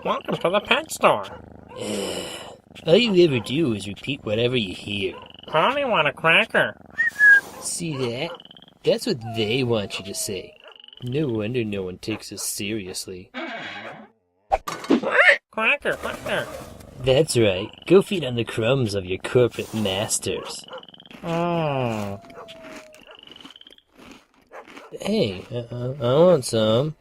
Welcome to the pet store. All you ever do is repeat whatever you hear. I only want a cracker. See that? That's what they want you to say. No wonder no one takes us seriously. Cracker, cracker. That's right. Go feed on the crumbs of your corporate masters. Oh. Hey, I want some.